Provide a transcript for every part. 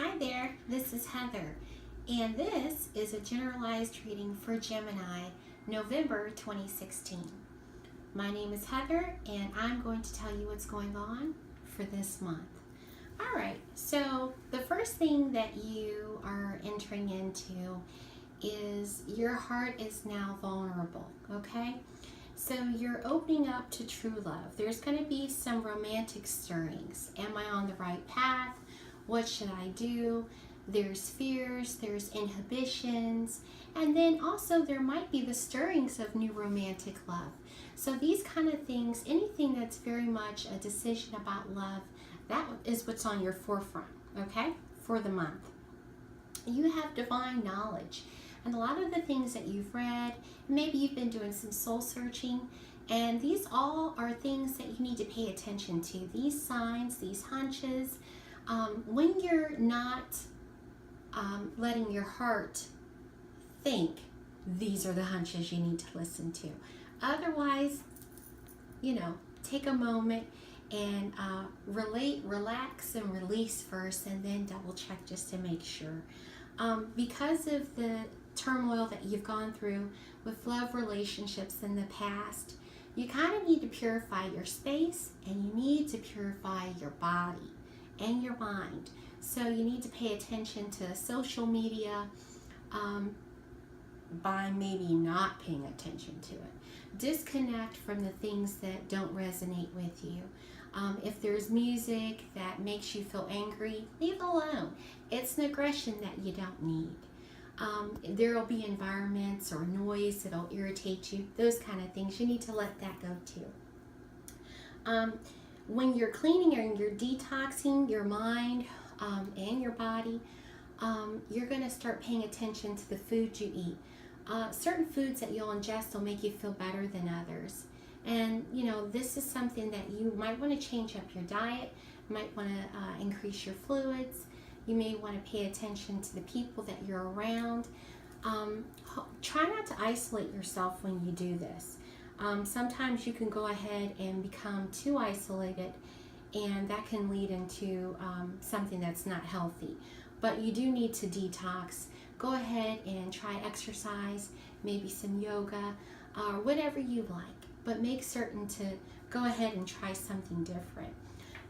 Hi there, this is Heather, and this is a generalized reading for Gemini, November 2016. My name is Heather, and I'm going to tell you what's going on for this month. All right, so the first thing that you are entering into is your heart is now vulnerable, okay? So you're opening up to true love. There's going to be some romantic stirrings. Am I on the right path? What should I do? There's fears, there's inhibitions, and then also there might be the stirrings of new romantic love. So these kind of things, anything that's very much a decision about love, that is what's on your forefront, okay, for the month. You have divine knowledge. And a lot of the things that you've read, maybe you've been doing some soul searching, and these all are things that you need to pay attention to. These signs, these hunches, when you're not letting your heart think, these are the hunches you need to listen to. Otherwise, take a moment and relax and release first, and then double check just to make sure. Because of the turmoil that you've gone through with love relationships in the past, you kind of need to purify your space, and you need to purify your body and your mind. So you need to pay attention to social media by maybe not paying attention to it. Disconnect from the things that don't resonate with you. If there's music that makes you feel angry, leave it alone. It's an aggression that you don't need. There will be environments or noise that'll irritate you. Those kind of things, you need to let that go too. When you're cleaning and you're detoxing your mind and your body, you're going to start paying attention to the food you eat. Certain foods that you'll ingest will make you feel better than others. And, this is something that you might want to change up your diet. You might want to increase your fluids. You may want to pay attention to the people that you're around. Try not to isolate yourself when you do this. Sometimes you can go ahead and become too isolated, and that can lead into something that's not healthy. But you do need to detox. Go ahead and try exercise, maybe some yoga, or whatever you like. But make certain to go ahead and try something different.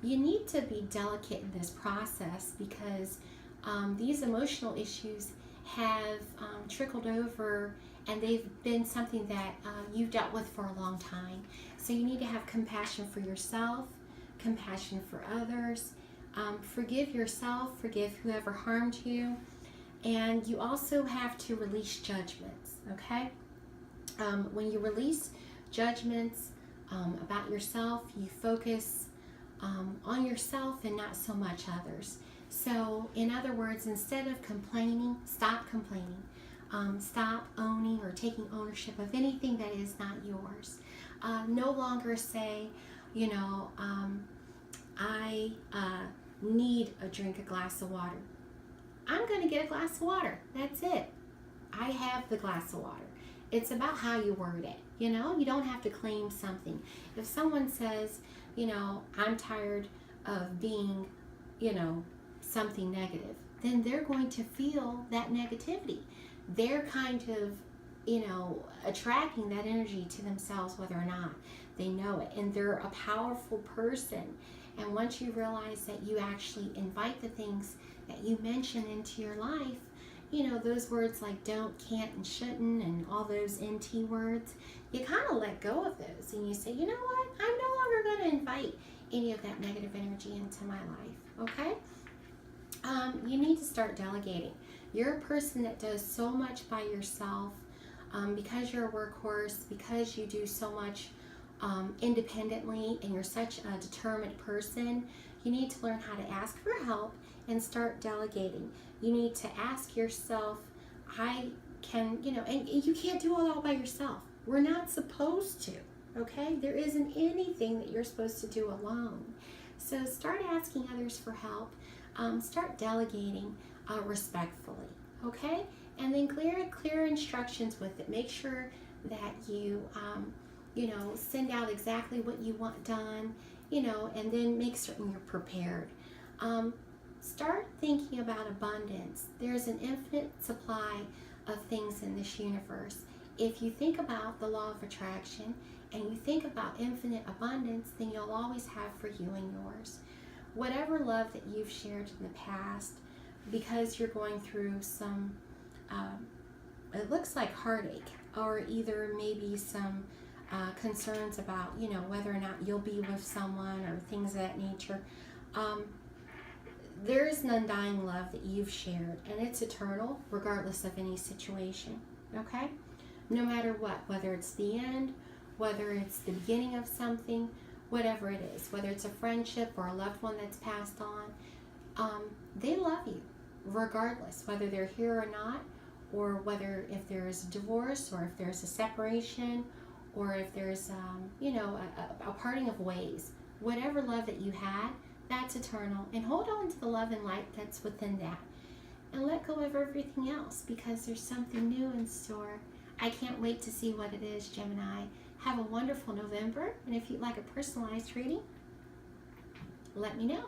You need to be delicate in this process because these emotional issues have trickled over, and they've been something that you've dealt with for a long time. So you need to have compassion for yourself, compassion for others, forgive yourself, forgive whoever harmed you, and you also have to release judgments, okay? When you release judgments about yourself, you focus on yourself and not so much others. So, in other words, instead of complaining, stop complaining. Stop owning or taking ownership of anything that is not yours. No longer say, I need a drink, a glass of water. I'm going to get a glass of water. That's it. I have the glass of water. It's about how you word it. You don't have to claim something. If someone says, I'm tired of being, something negative, then they're going to feel that negativity. They're kind of, attracting that energy to themselves whether or not they know it. And they're a powerful person. And once you realize that you actually invite the things that you mention into your life, those words like don't, can't, and shouldn't, and all those NT words, you kind of let go of those. And you say, you know what? I'm no longer going to invite any of that negative energy into my life, okay? You need to start delegating. You're a person that does so much by yourself because you're a workhorse, because you do so much independently, and you're such a determined person. You need to learn how to ask for help and start delegating. You need to ask yourself, and you can't do all by yourself. We're not supposed to, okay? There isn't anything that you're supposed to do alone. So start asking others for help. Start delegating respectfully, okay? And then clear instructions with it. Make sure that you, send out exactly what you want done, and then make certain you're prepared. Start thinking about abundance. There's an infinite supply of things in this universe. If you think about the law of attraction and you think about infinite abundance, then you'll always have for you and yours. Whatever love that you've shared in the past, because you're going through some, it looks like heartache, or either maybe some concerns about, whether or not you'll be with someone or things of that nature. There is an undying love that you've shared, and it's eternal regardless of any situation, okay? No matter what, whether it's the end, whether it's the beginning of something, whatever it is, whether it's a friendship or a loved one that's passed on, they love you regardless, whether they're here or not, or whether if there's a divorce or if there's a separation or if there's, a parting of ways. Whatever love that you had, that's eternal, and hold on to the love and light that's within that, and let go of everything else, because there's something new in store. I can't wait to see what it is, Gemini. Have a wonderful November, and if you'd like a personalized reading, let me know.